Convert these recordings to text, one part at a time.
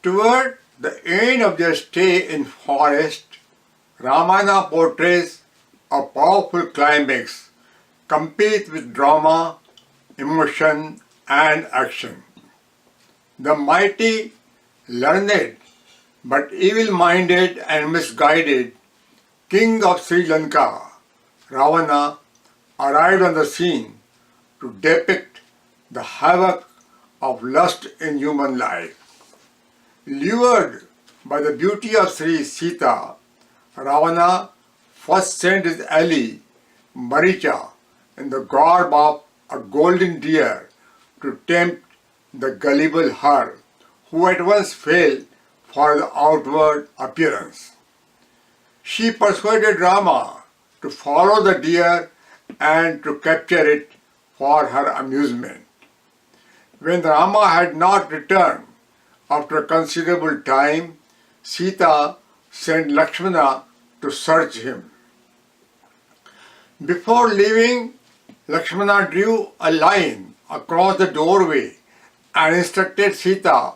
Toward the end of their stay in forest, Ramayana portrays a powerful climax, complete with drama, emotion, and action. The mighty, learned, but evil-minded and misguided king of Sri Lanka, Ravana, arrived on the scene to depict the havoc of lust in human life. Lured by the beauty of Sri Sita, Ravana first sent his ally Maricha in the garb of a golden deer to tempt the gullible her, who at once fell for the outward appearance. She persuaded Rama to follow the deer and to capture it for her amusement. When Rama had not returned after a considerable time, Sita sent Lakshmana to search him. Before leaving, Lakshmana drew a line across the doorway and instructed Sita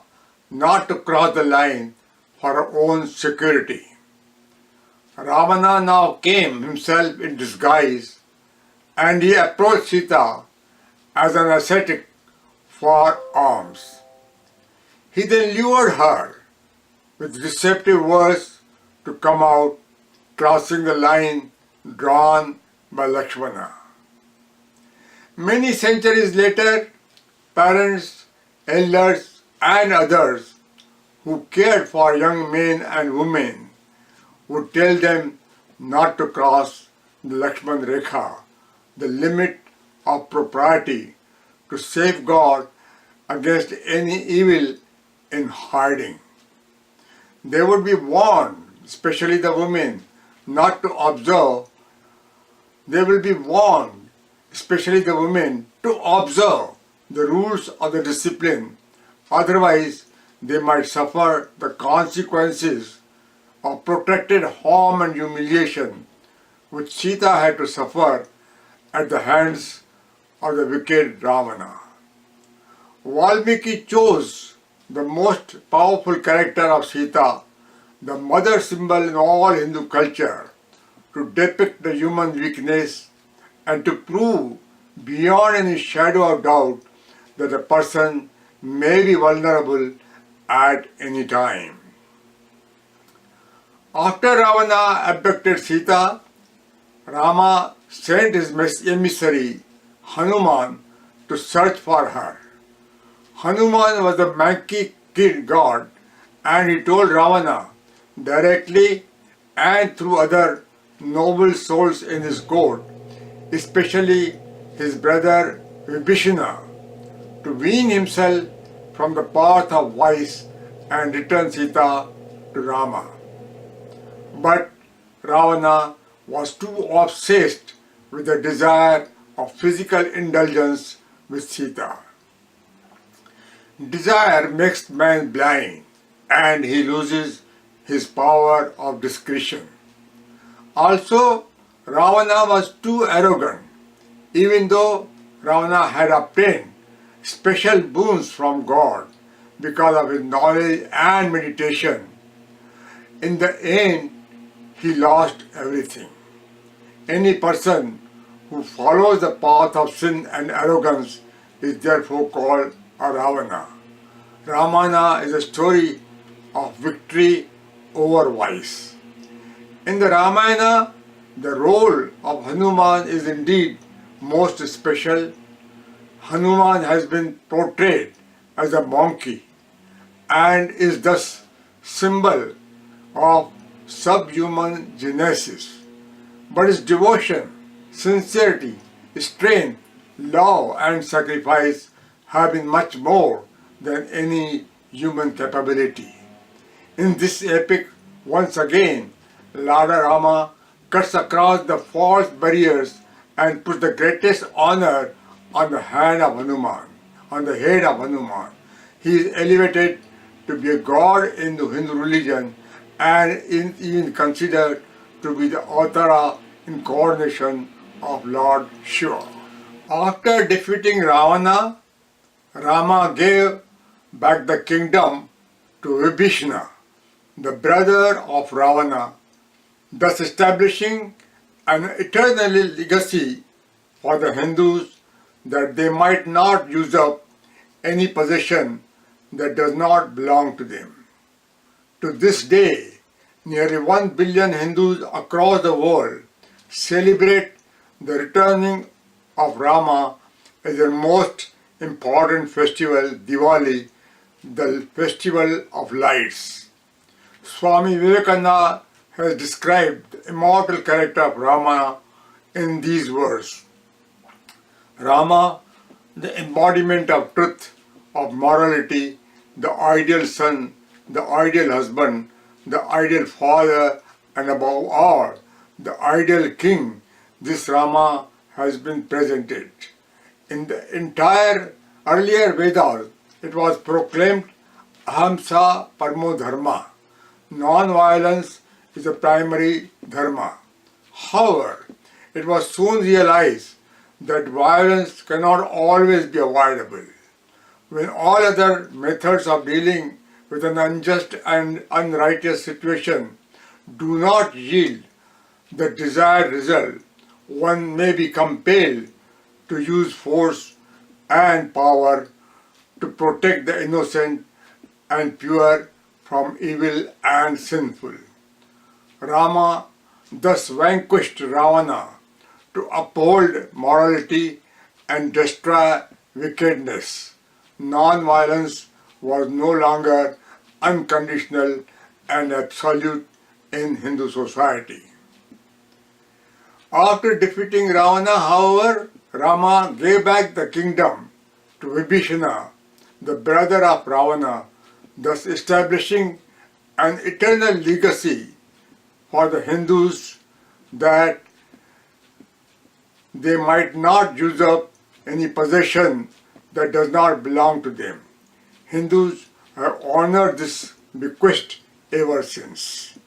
not to cross the line for her own security. Ravana now came himself in disguise, and he approached Sita as an ascetic for alms. He then lured her with deceptive words to come out, crossing the line drawn by Lakshmana. Many centuries later, parents, elders, and others who cared for young men and women would tell them not to cross the Lakshman Rekha, the limit of propriety, to safeguard against any evil in hiding. They would be warned, especially the women, not to observe. They will be warned, especially the women, to observe the rules of the discipline. Otherwise, they might suffer the consequences of protracted harm and humiliation, which Sita had to suffer at the hands of the wicked Ravana. Valmiki chose the most powerful character of Sita, the mother symbol in all Hindu culture, to depict the human weakness and to prove beyond any shadow of doubt that a person may be vulnerable at any time. After Ravana abducted Sita, Rama sent his emissary Hanuman to search for her. Hanuman was a manky kid god, and he told Ravana directly and through other noble souls in his court, especially his brother Vibhishana, to wean himself from the path of vice and return Sita to Rama. But Ravana was too obsessed with the desire of physical indulgence with Sita. Desire makes man blind, and he loses his power of discretion. Also, Ravana was too arrogant, even though Ravana had obtained special boons from God because of his knowledge and meditation. In the end, he lost everything. Any person who follows the path of sin and arrogance is therefore called a Ravana. Ramayana is a story of victory over vice. In the Ramayana, the role of Hanuman is indeed most special. Hanuman has been portrayed as a monkey and is thus symbol of subhuman genesis. But his devotion, sincerity, strength, love, and sacrifice have been much more than any human capability. In this epic, once again, Lord Rama cuts across the false barriers and puts the greatest honor on the head of Hanuman. He is elevated to be a god in the Hindu religion and is even considered to be the Avtara incarnation of Lord Shiva. After defeating Ravana, Rama gave back the kingdom to to Vibhishana, the brother of Ravana, thus establishing an eternal legacy for the Hindus that they might not usurp any possession that does not belong to them. To this day, nearly 1 billion Hindus across the world celebrate the returning of Rama as their most important festival, Diwali, the festival of lights. Swami Vivekananda has described the immortal character of Rama in these words. Rama, the embodiment of truth, of morality, the ideal son, the ideal husband, the ideal father, and above all, the ideal king, this Rama has been presented. In the entire earlier Vedas, it was proclaimed Ahamsa Parmo Dharma. Non-violence is the primary dharma. However, it was soon realized that violence cannot always be avoidable. When all other methods of dealing with an unjust and unrighteous situation do not yield the desired result, one may be compelled to use force and power to protect the innocent and pure from evil and sinful. Rama thus vanquished Ravana to uphold morality and destroy wickedness. Non-violence was no longer unconditional and absolute in Hindu society. After defeating Ravana, however, Rama gave back the kingdom to Vibhishana, the brother of Ravana, thus establishing an eternal legacy for the Hindus that they might not usurp any possession that does not belong to them. Hindus have honored this bequest ever since.